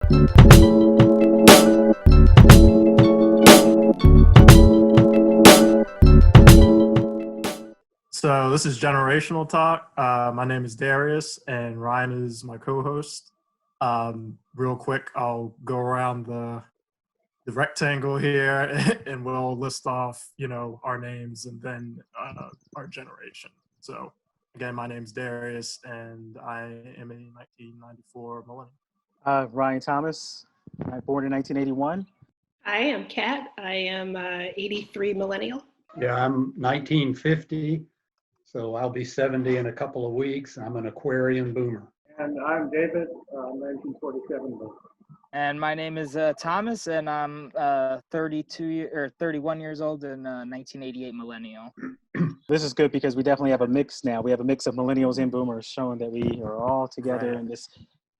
So this is Generational Talk. My name is Darius, and Ryan is my co-host. Real quick, I'll go around the rectangle here, and we'll list off, our names and then our generation. So again, my name's Darius, and I am a 1994 Millennial. Ryen Thomas, born in 1981. I am Kat. I am 83 Millennial. Yeah, I'm 1950, so I'll be 70 in a couple of weeks. I'm an Aquarian boomer. And I'm David, 1947 boomer. And my name is Thomas, and I'm 31 years old and 1988 Millennial. This is good because we definitely have a mix now. We have a mix of millennials and boomers, showing that we are all together in this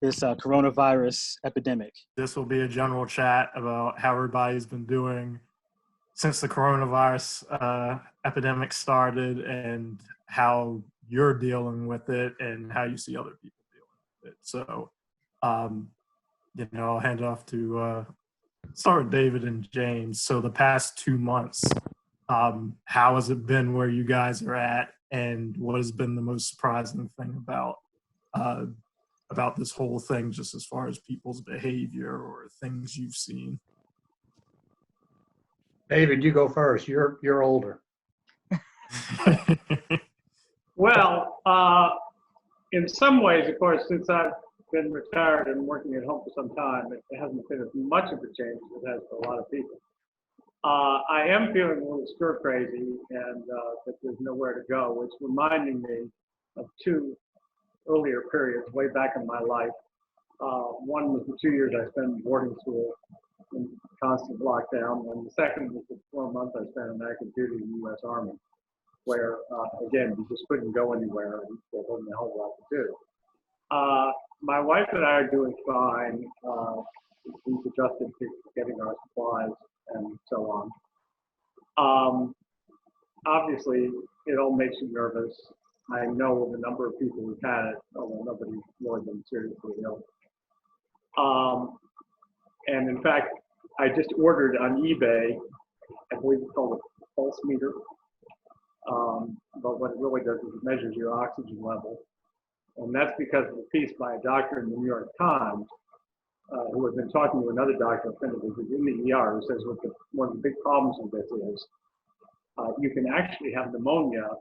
coronavirus epidemic. This will be a general chat about how everybody's been doing since the coronavirus epidemic started, and how you're dealing with it and how you see other people dealing with it. So, I'll hand it off to start with David and James. So the past 2 months, how has it been where you guys are at, and what has been the most surprising thing about this whole thing, just as far as people's behavior or things you've seen? David, you go first. You're older. Well, in some ways, of course, since I've been retired and working at home for some time, it hasn't been as much of a change as it has for a lot of people. I am feeling a little stir crazy, and that there's nowhere to go, which reminding me of two earlier periods way back in my life. One was the 2 years I spent in boarding school in constant lockdown, and the second was the 4 months I spent on active duty in the U.S. Army, where, again, you just couldn't go anywhere, and there wasn't a whole lot to do. My wife and I are doing fine. We've adjusted to getting our supplies and so on. Obviously, it all makes you nervous. I know the number of people who've had it, although nobody's more than seriously ill. And in fact, I just ordered on eBay, I believe it's called a pulse meter. But what it really does is it measures your oxygen level. And that's because of a piece by a doctor in the New York Times who had been talking to another doctor, a friend of his, who's in the ER, who says one of the big problems with this is you can actually have pneumonia,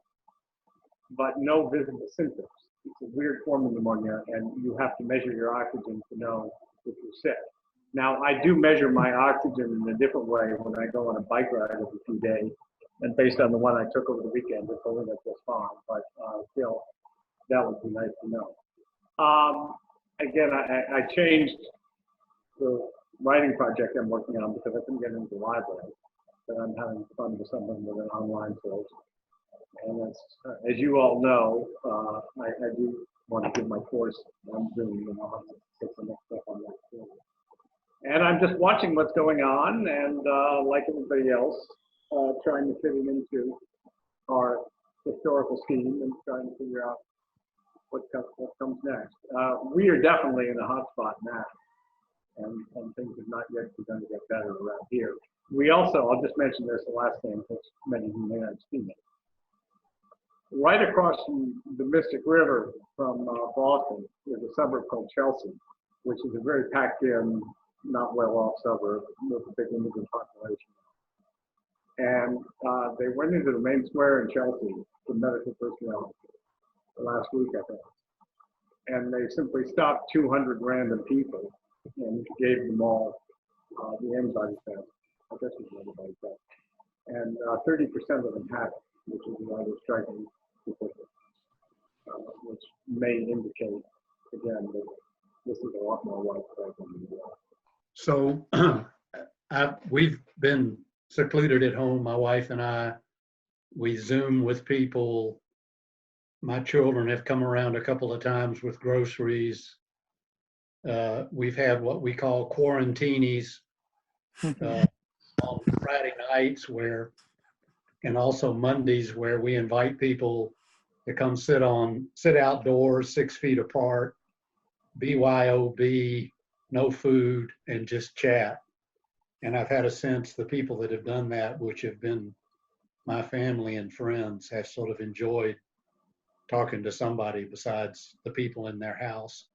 but no visible symptoms. It's a weird form of pneumonia, and you have to measure your oxygen to know if you're sick. Now, I do measure my oxygen in a different way when I go on a bike ride every few days, and based on the one I took over the weekend, it's holding up just fine, but still, that would be nice to know. Again, I changed the writing project I'm working on because I couldn't get into the library, but I'm having fun with something with an online course. And as you all know, I do want to give my course on Zoom, and I'll have to take the next step on that too. And I'm just watching what's going on, and like everybody else, trying to fit it into our historical scheme and trying to figure out what comes next. We are definitely in a hot spot now, and things have not yet begun to get better around here. We also, I'll just mention this, the last thing, which many of you may not have seen it. Right across from the Mystic River from Boston is a suburb called Chelsea, which is a very packed in, not well-off suburb with a big immigrant population. And they went into the main square in Chelsea for medical personnel last week, I think. And they simply stopped 200 random people and gave them all the antibody test. I guess it was the antibody test. And 30% of them had it, which is a rather striking statistic, which may indicate, again, that this is a lot more widespread than we know. So we've been secluded at home, my wife and I. We Zoom with people. My children have come around a couple of times with groceries. We've had what we call quarantinis on Friday nights and also Mondays, where we invite people to come sit outdoors 6 feet apart, BYOB, no food, and just chat. And I've had a sense the people that have done that, which have been my family and friends, have sort of enjoyed talking to somebody besides the people in their house.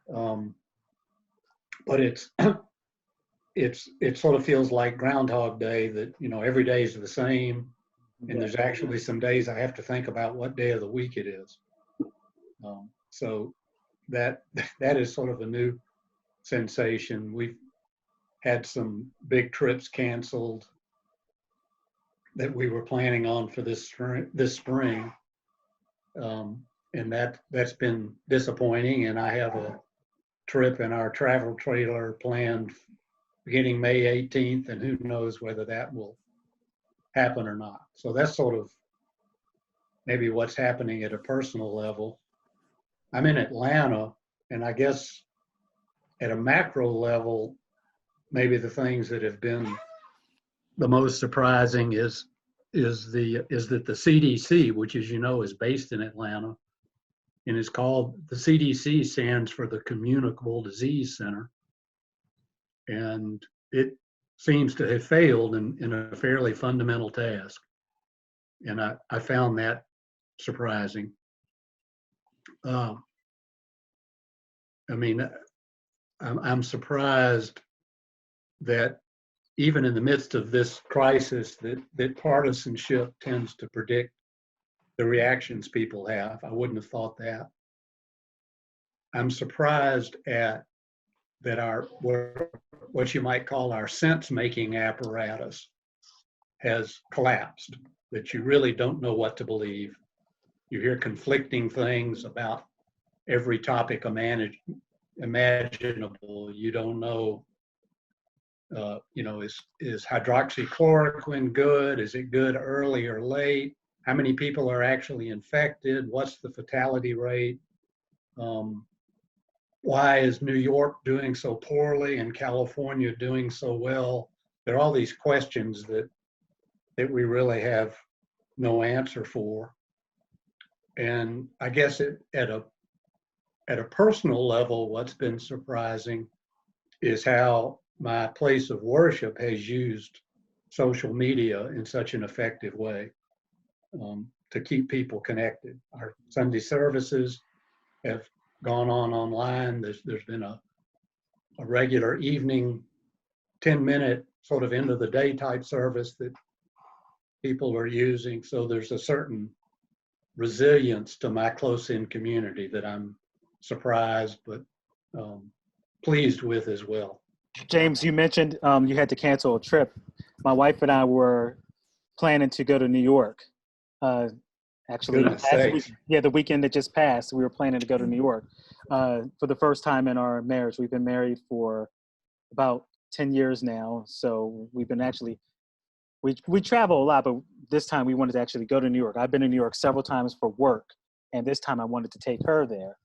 But it sort of feels like Groundhog Day, that, you know, every day is the same. And there's actually some days I have to think about what day of the week it is. So that is sort of a new sensation. We've had some big trips canceled that we were planning on for this spring. And that's been disappointing. And I have a trip in our travel trailer planned beginning May 18th, and who knows whether that will happen or not. So that's sort of maybe what's happening at a personal level. I'm in Atlanta, and I guess at a macro level, maybe the things that have been the most surprising is that the CDC, which, as you know, is based in Atlanta, and is called, the CDC stands for the Communicable Disease Center, and it seems to have failed in a fairly fundamental task, and I found that surprising. I mean, I'm surprised that even in the midst of this crisis, that partisanship tends to predict the reactions people have. I wouldn't have thought that. I'm surprised at that our, what you might call our sense-making apparatus has collapsed, that you really don't know what to believe. You hear conflicting things about every topic imaginable. You don't know, you know, is hydroxychloroquine good? Is it good early or late? How many people are actually infected? What's the fatality rate? Why is New York doing so poorly and California doing so well? There are all these questions that we really have no answer for. And I guess at a personal level, what's been surprising is how my place of worship has used social media in such an effective way to keep people connected. Our Sunday services have gone on online. There's been a regular evening 10-minute sort of end of the day type service that people are using. So there's a certain resilience to my close-in community that I'm surprised but pleased with as well. James, you mentioned you had to cancel a trip. My wife and I were planning to go to New York. Actually, the weekend that just passed, we were planning to go to New York for the first time in our marriage. We've been married for about 10 years now, so we've been we travel a lot, but this time we wanted to actually go to New York. I've been to New York several times for work, and this time I wanted to take her there.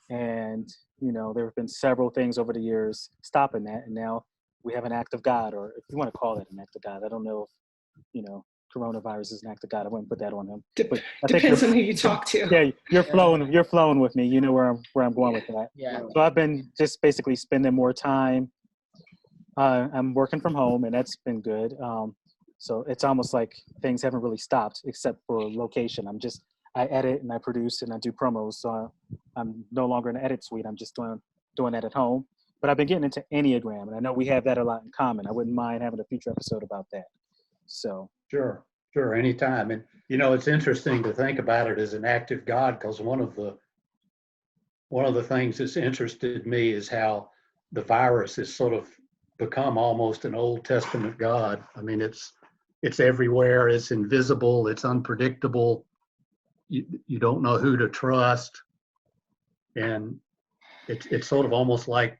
And, you know, there have been several things over the years stopping that, and now we have an act of God, or if you want to call it an act of God. I don't know if, you know, coronavirus is an act of God. I wouldn't put that on him. Depends on who you talk to. Yeah, you're flowing with me. You know where I'm going with that. Yeah. So I've been just basically spending more time. I'm working from home, and that's been good. So it's almost like things haven't really stopped except for location. I edit and I produce and I do promos. So I'm no longer in the edit suite. I'm just doing that at home. But I've been getting into Enneagram, and I know we have that a lot in common. I wouldn't mind having a future episode about that. So Sure, anytime. And you know, it's interesting to think about it as an active God, because one of the things that's interested me is how the virus has sort of become almost an Old Testament God. I mean, it's everywhere. It's invisible. It's unpredictable. You don't know who to trust, and it's sort of almost like.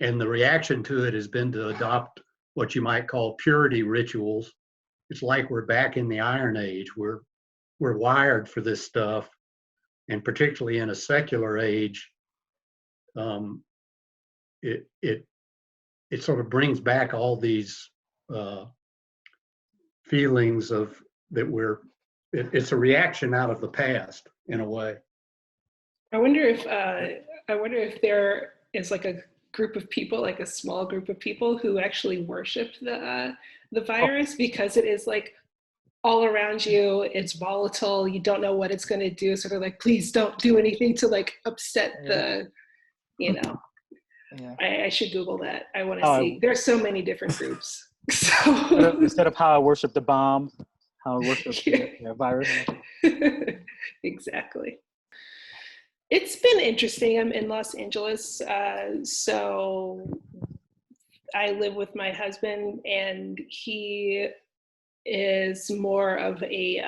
And the reaction to it has been to adopt what you might call purity rituals. It's like we're back in the Iron Age. We're wired for this stuff, and particularly in a secular age, it sort of brings back all these feelings of that it's a reaction out of the past in a way. I wonder if there is like a group of people, like a small group of people who actually worship the virus, because it is like all around you. It's volatile. You don't know what it's going to do. So they're like, please don't do anything to like upset the, you know. Yeah. I should Google that. I want to see. There's so many different groups. So instead of how I worship the bomb, how I worship the virus. Exactly. It's been interesting. I'm in Los Angeles, so I live with my husband, and he is more of a,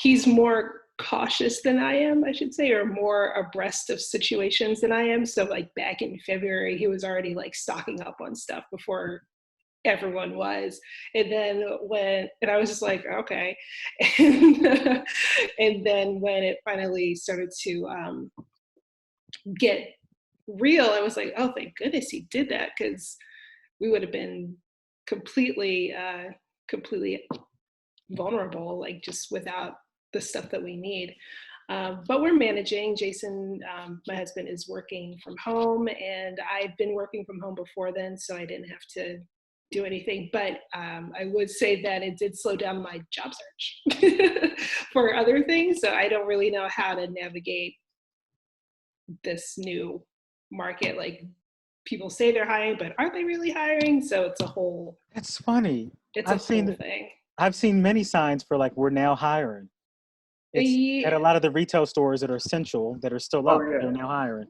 he's more cautious than I am, I should say, or more abreast of situations than I am. So like back in February, he was already like stocking up on stuff before everyone was. And then and I was just like, okay. And then when it finally started to get real, I was like, oh, thank goodness he did that, because we would have been completely vulnerable, like just without the stuff that we need. But we're managing. Jason, my husband, is working from home, and I've been working from home before then, so I didn't have to do anything. But I would say that it did slow down my job search for other things. So I don't really know how to navigate this new market. Like, people say they're hiring, but are they really hiring? So it's a whole. It's funny. It's a whole thing. I've seen many signs for like, we're now hiring. It's at a lot of the retail stores that are essential that are still up. They're now hiring.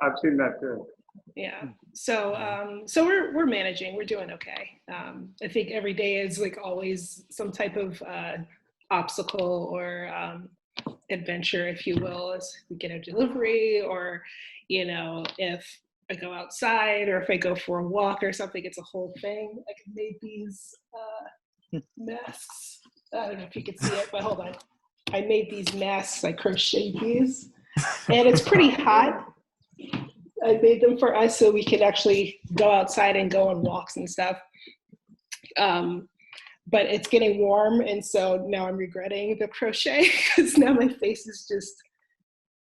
I've seen that too. Yeah. So so we're managing. We're doing okay. I think every day is like always some type of obstacle or adventure, if you will, as we get a delivery, or you know, if I go outside or if I go for a walk or something, it's a whole thing. Like, I made these masks. I don't know if you can see it, but hold on. I made these masks. I crocheted these, and it's pretty hot. I made them for us so we could actually go outside and go on walks and stuff. But it's getting warm, and so now I'm regretting the crochet, because now my face is just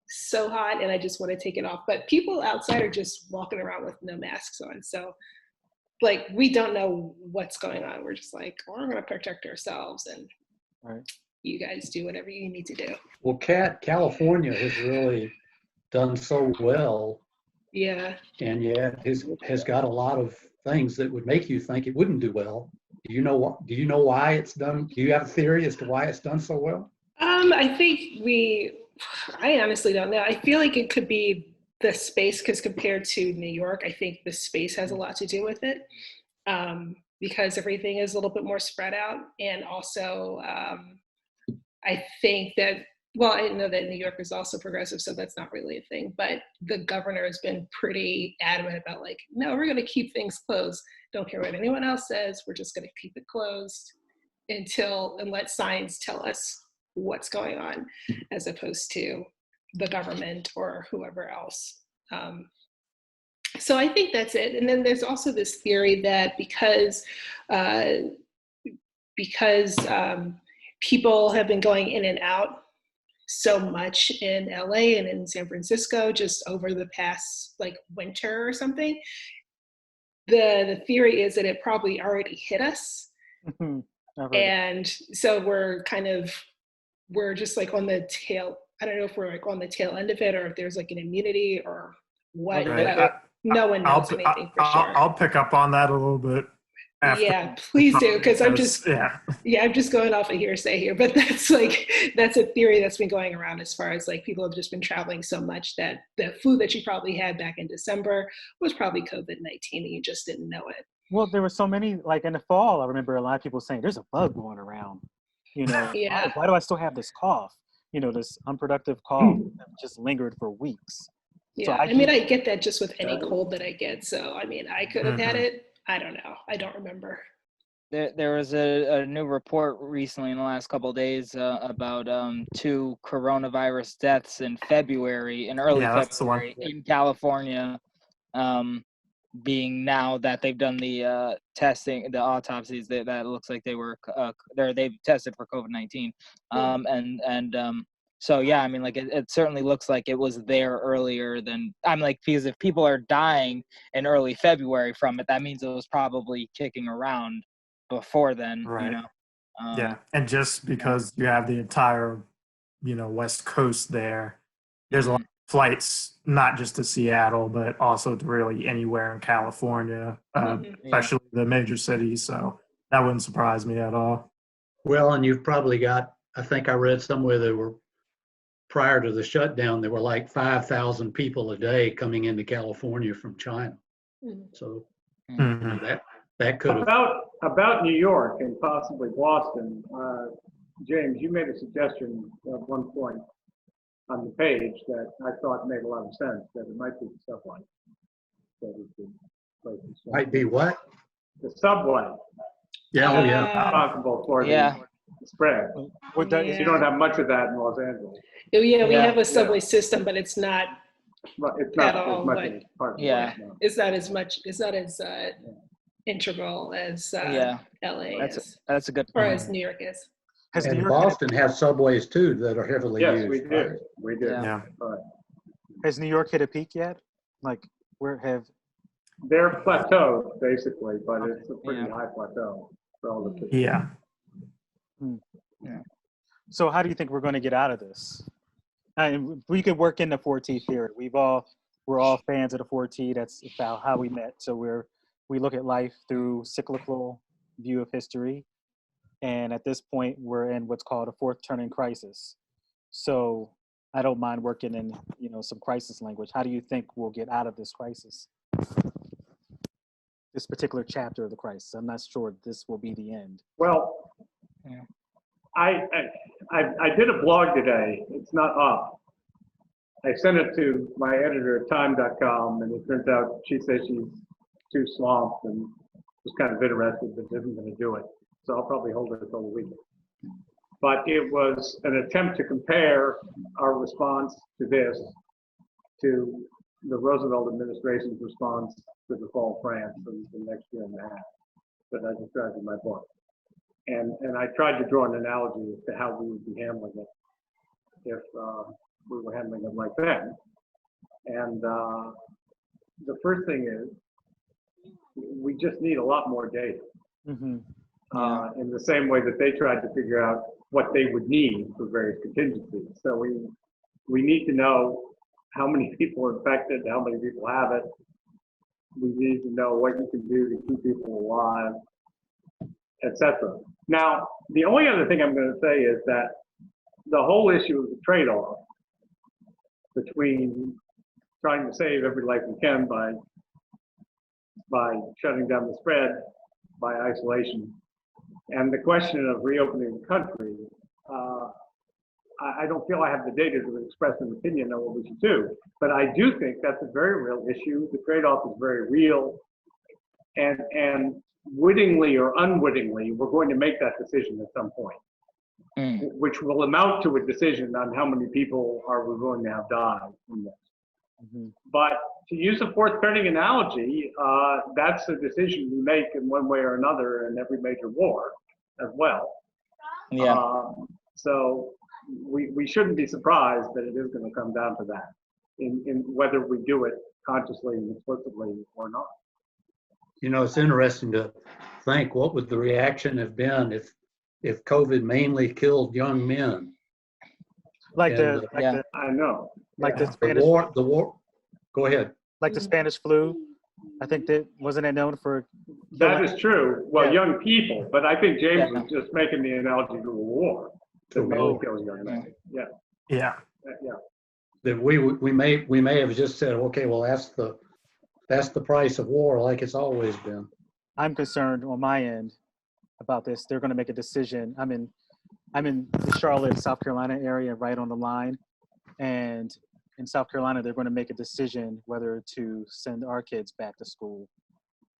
so hot and I just want to take it off. But people outside are just walking around with no masks on. So like, we don't know what's going on. We're just like, we're going to protect ourselves, and you guys do whatever you need to do. Well, California has really done so well. Yeah. And yet has got a lot of things that would make you think it wouldn't do well. Do you know why it's done? Do you have a theory as to why it's done so well? I think I honestly don't know. I feel like it could be the space, because compared to New York, I think the space has a lot to do with it, because everything is a little bit more spread out. And also, I think that, well, I know that New York is also progressive, so that's not really a thing, but the governor has been pretty adamant about like, no, we're going to keep things closed. Don't care what anyone else says. We're just going to keep it closed and let science tell us what's going on, as opposed to the government or whoever else. So I think that's it. And then there's also this theory that because people have been going in and out so much in LA and in San Francisco just over the past like winter or something, the theory is that it probably already hit us. And so we're just like on the tail. I don't know if we're like on the tail end of it, or if there's like an immunity or what. No one knows anything for sure. I'll pick up on that a little bit. Yeah, please do, because I'm just going off a hearsay here, but that's a theory that's been going around, as far as like people have just been traveling so much that the flu that you probably had back in December was probably COVID-19 and you just didn't know it. Well, there were so many, like in the fall, I remember a lot of people saying there's a bug going around, you know. Why do I still have this cough? You know, this unproductive cough that just lingered for weeks. Yeah, so I mean, I get that just with any cold that I get. So, I mean, I could have had it. I don't know. I don't remember. There was a new report recently in the last couple of days about 2 coronavirus deaths in early February in California, being now that they've done the testing, the autopsies, that looks like they've tested for COVID-19. So yeah, I mean, like it certainly looks like it was there earlier than I'm like, because if people are dying in early February from it, that means it was probably kicking around before then, Right. you know. Yeah, and just because you have the entire, West Coast there, there's a lot of flights, not just to Seattle, but also to really anywhere in California, especially the major cities. So that wouldn't surprise me at all. Well, and you've probably got, I think I read somewhere there were, prior to the shutdown, there were like 5,000 people a day coming into California from China. So that could have. About New York and possibly Boston, James, you made a suggestion at one point on the page that I thought made a lot of sense, that it might be the subway. Might be what? The subway. Yeah, Possible for the spread. You don't have much of that in Los Angeles. Yeah, we have a subway system, but it's not. It's not at all, as much like, as part of it's not as much. It's not as integral as LA is. That's a good point. Or as New York is. And Boston has subways too that are heavily used. Yes, we do. Right? We do. Yeah. Right. Has New York hit a peak yet? Like, they're plateaued basically, but it's a pretty high plateau relative to. Yeah. So how do you think we're going to get out of this? And we could work in the 4T theory. We're all fans of the 4T. That's about how we met. So we look at life through cyclical view of history. And at this point, we're in what's called a fourth turning crisis. So I don't mind working in, some crisis language. How do you think we'll get out of this crisis? This particular chapter of the crisis. I'm not sure this will be the end. Well, I did a blog today. It's not up. I sent it to my editor at time.com, and it turns out she says she's too swamped and was kind of interested but isn't going to do it. So I'll probably hold it until the weekend. But it was an attempt to compare our response to this to the Roosevelt administration's response to the fall of France in the next year and a half that I described in my book. And I tried to draw an analogy as to how we would be handling it if we were handling it like that. And the first thing is, we just need a lot more data. In the same way that they tried to figure out what they would need for various contingencies. So we need to know how many people are infected, how many people have it. We need to know what you can do to keep people alive, etc. Now, the only other thing I'm going to say is that the whole issue of the trade-off between trying to save every life we can by shutting down the spread, by isolation, and the question of reopening the country, I don't feel I have the data to express an opinion on what we should do, but I do think that's a very real issue. The trade-off is very real, and wittingly or unwittingly, we're going to make that decision at some point, which will amount to a decision on how many people are we going to have died from this. But to use a fourth turning analogy, that's a decision we make in one way or another in every major war as well. So we shouldn't be surprised that it is going to come down to that, in whether we do it consciously and explicitly or not. It's interesting to think what would the reaction have been if COVID mainly killed young men. I know. Like the Spanish the war. Go ahead. Like the Spanish flu. I think that wasn't it known for. That is true. Well, young people, but I think James was just making the analogy to a war that mainly kills young men. Yeah. That we may have just said, okay, well that's the price of war, like it's always been. I'm concerned on my end about this. They're going to make a decision. I'm in the Charlotte, South Carolina area, right on the line, and in South Carolina, they're going to make a decision whether to send our kids back to school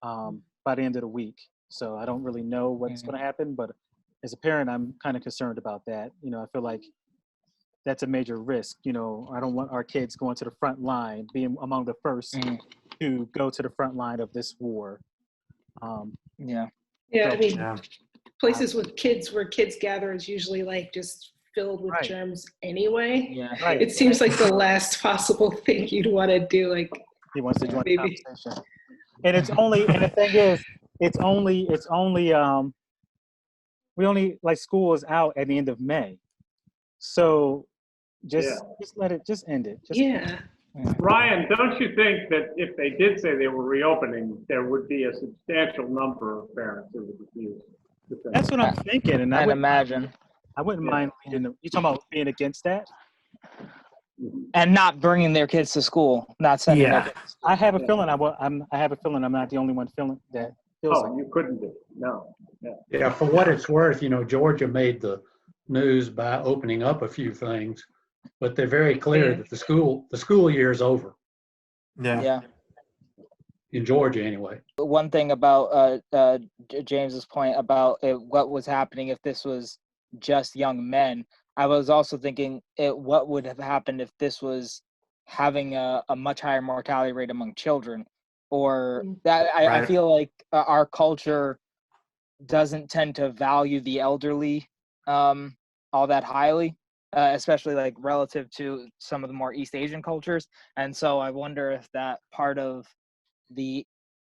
by the end of the week. So I don't really know what's going to happen, but as a parent, I'm kind of concerned about that. I feel like that's a major risk. I don't want our kids going to the front line, being among the first to go to the front line of this war. I mean, places with kids where kids gather is usually like just filled with Right. germs anyway. Yeah. Right. It seems like the last possible thing you'd want to do. Like, He wants to join the maybe. conversation. And it's only, and the thing is, it's only, we only, like, school is out at the end of May. So just let it, just end it. Just Yeah. Ryan, don't you think that if they did say they were reopening, there would be a substantial number of parents who would refuse? That's what I'm thinking. And I'd imagine. I wouldn't mind being, you talking about being against that? And not bringing their kids to school, not sending their kids to school. I have a feeling I have a feeling I'm not the only one feeling that feels like. You couldn't do it. No. Yeah, for what it's worth, Georgia made the news by opening up a few things, but they're very clear that the school year is over. Yeah. In Georgia, anyway. One thing about James's point about what was happening if this was just young men, I was also thinking what would have happened if this was having a much higher mortality rate among children, or that I feel like our culture doesn't tend to value the elderly all that highly, especially like relative to some of the more East Asian cultures. And so I wonder if that part of the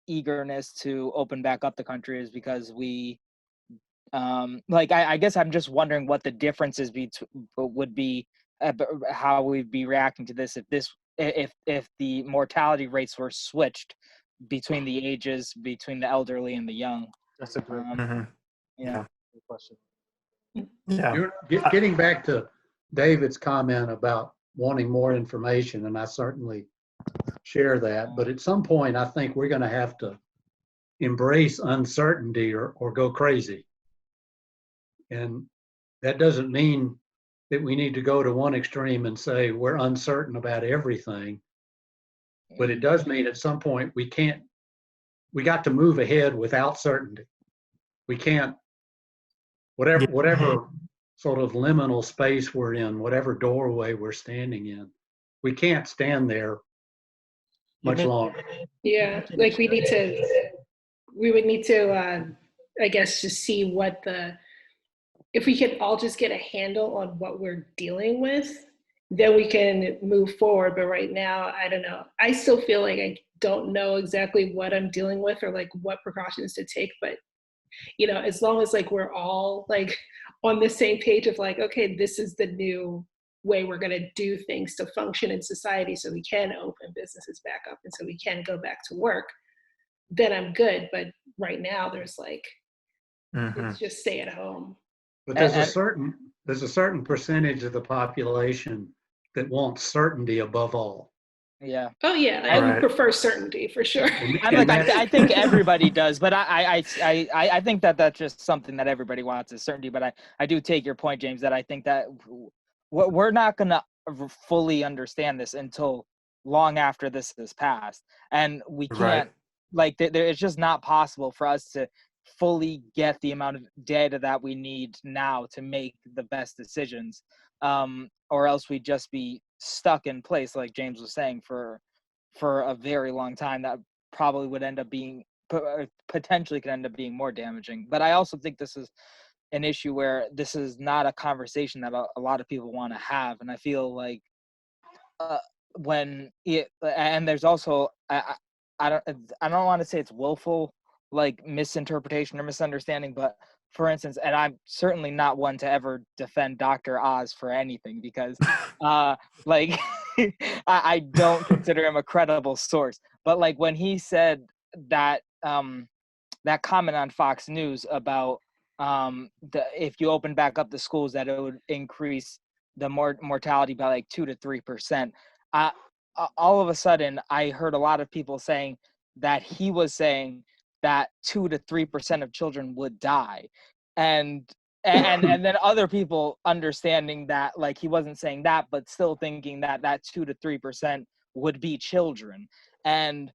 eagerness to open back up the country is because we I guess I'm just wondering what the differences would be, how we'd be reacting to this if the mortality rates were switched between the ages, between the elderly and the young. That's a great Yeah. good question. Yeah. Getting back to David's comment about wanting more information, and I certainly share that, but at some point I think we're going to have to embrace uncertainty or go crazy. And that doesn't mean that we need to go to one extreme and say we're uncertain about everything, but it does mean at some point we got to move ahead without certainty. We can't, whatever sort of liminal space we're in, whatever doorway we're standing in, we can't stand there much longer. Yeah, like we would need to, I guess, just see if we could all just get a handle on what we're dealing with, then we can move forward. But right now, I don't know. I still feel like I don't know exactly what I'm dealing with or like what precautions to take. But, as long as like we're all like on the same page of like, okay, this is the new way we're going to do things to function in society so we can open businesses back up and so we can go back to work, then I'm good. But right now there's like, it's just stay at home. But there's a certain percentage of the population that wants certainty above all. Yeah. Oh yeah, I would prefer certainty for sure. I think everybody does, but I think that that's just something that everybody wants is certainty. But I do take your point, James, that I think that we're not going to fully understand this until long after this has passed, and we can't it's just not possible for us to fully get the amount of data that we need now to make the best decisions, or else we'd just be stuck in place, like James was saying, for a very long time. That probably would end up being potentially could end up being more damaging. But I also think this is an issue where this is not a conversation that a lot of people want to have, and I feel like and there's also I don't want to say it's willful like misinterpretation or misunderstanding, but for instance, and I'm certainly not one to ever defend Dr. Oz for anything because I don't consider him a credible source, but like when he said that that comment on Fox News about if you open back up the schools that it would increase the mortality by like 2 to 3%, all of a sudden I heard a lot of people saying that he was saying that 2 to 3% of children would die, and then other people understanding that like he wasn't saying that, but still thinking that 2 to 3% would be children, and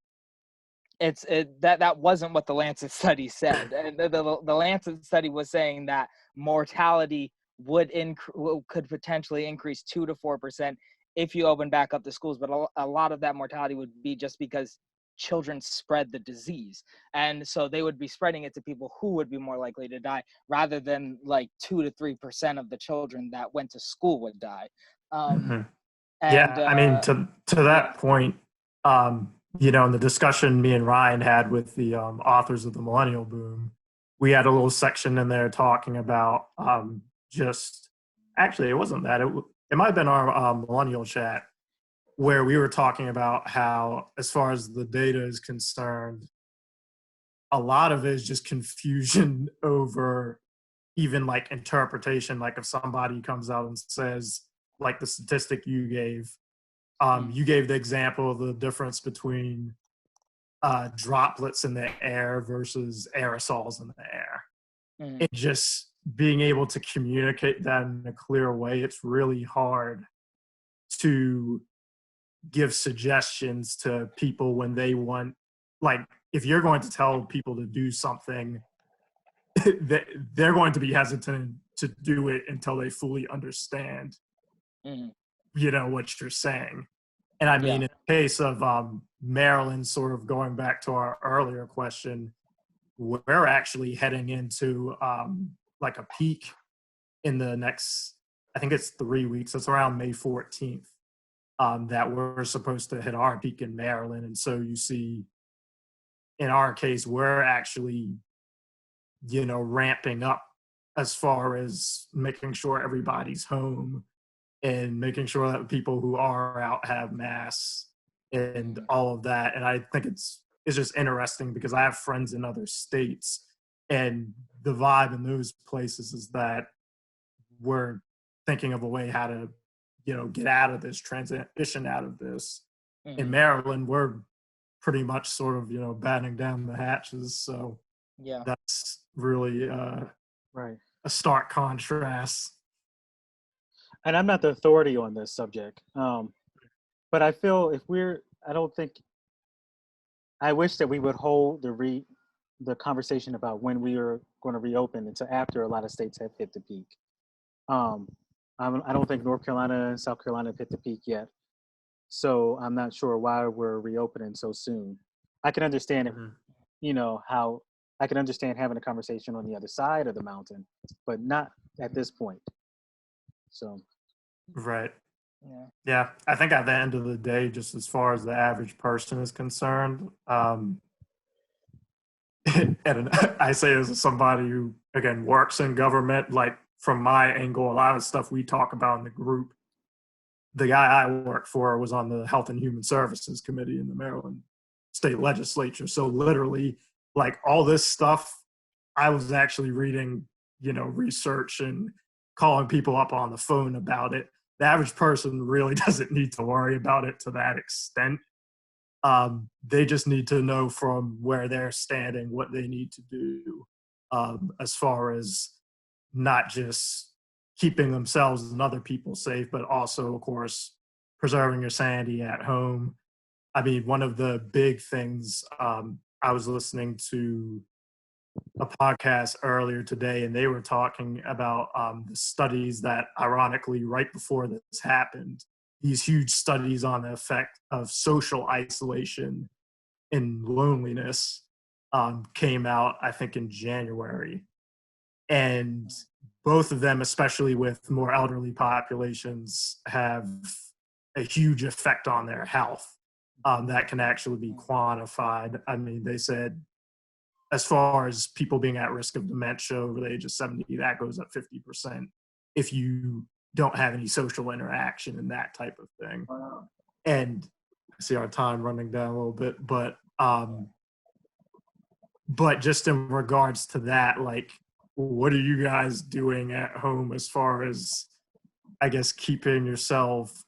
that wasn't what the Lancet study said. And the Lancet study was saying that mortality could potentially increase 2 to 4% if you open back up the schools, but a lot of that mortality would be just because children spread the disease. And so they would be spreading it to people who would be more likely to die, rather than like 2 to 3% of the children that went to school would die. Mhm. And Yeah, I mean, to that point, you know, in the discussion me and Ryan had with the authors of the Millennial Boom, we had a little section in there talking about just actually it wasn't that it might have been our Millennial chat where we were talking about how, as far as the data is concerned, a lot of it is just confusion over even like interpretation. Like if somebody comes out and says, like the statistic you gave the example of the difference between droplets in the air versus aerosols in the air. Mm. And just being able to communicate that in a clear way, it's really hard to give suggestions to people when they want, like, if you're going to tell people to do something, they're going to be hesitant to do it until they fully understand, you know, what you're saying. And I mean, in the case of Maryland, sort of going back to our earlier question, we're actually heading into like a peak in the next, I think it's 3 weeks. It's around May 14th that we're supposed to hit our peak in Maryland. And so you see, in our case, we're actually, you know, ramping up as far as making sure everybody's home and making sure that people who are out have masks and all of that. And I think it's just interesting because I have friends in other states, and the vibe in those places is that we're thinking of a way how to, you know, get out of this, transition out of this. In Maryland, we're pretty much sort of, you know, battening down the hatches. So that's really right. a stark contrast. And I'm not the authority on this subject, but I feel I wish that we would hold the conversation about when we are going to reopen until after a lot of states have hit the peak. I don't think North Carolina and South Carolina have hit the peak yet. So I'm not sure why we're reopening so soon. I can understand it, you know, how I can understand having a conversation on the other side of the mountain, but not at this point. So. Right. Yeah. I think at the end of the day, just as far as the average person is concerned, and I say this as somebody who, again, works in government, like from my angle, a lot of stuff we talk about in the group, the guy I work for was on the Health and Human Services Committee in the Maryland State Legislature. So literally, like all this stuff, I was actually reading, you know, research and calling people up on the phone about it. The average person really doesn't need to worry about it to that extent. They just need to know from where they're standing what they need to do as far as not just keeping themselves and other people safe, but also, of course, preserving your sanity at home. I mean, one of the big things, I was listening to a podcast earlier today, and they were talking about the studies that, ironically, right before this happened, these huge studies on the effect of social isolation and loneliness came out, I think, in January. And both of them, especially with more elderly populations, have a huge effect on their health that can actually be quantified. I mean, they said, as far as people being at risk of dementia over the age of 70, that goes up 50% if you don't have any social interaction and that type of thing. Wow. And I see our time running down a little bit, but just in regards to that, like, what are you guys doing at home as far as, I guess, keeping yourself,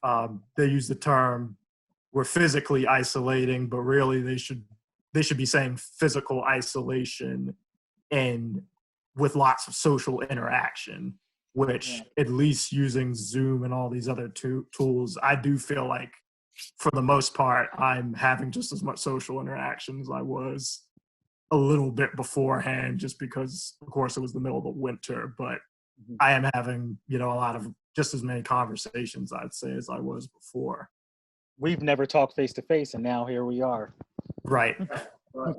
they use the term, we're physically isolating, but really they should be saying physical isolation and with lots of social interaction, which at least using Zoom and all these other tools, I do feel like for the most part, I'm having just as much social interaction as I was a little bit beforehand, just because, of course, it was the middle of the winter, but I am having, you know, a lot of just as many conversations, I'd say, as I was before. we've never talked face to face, and now here we are. Right. Right.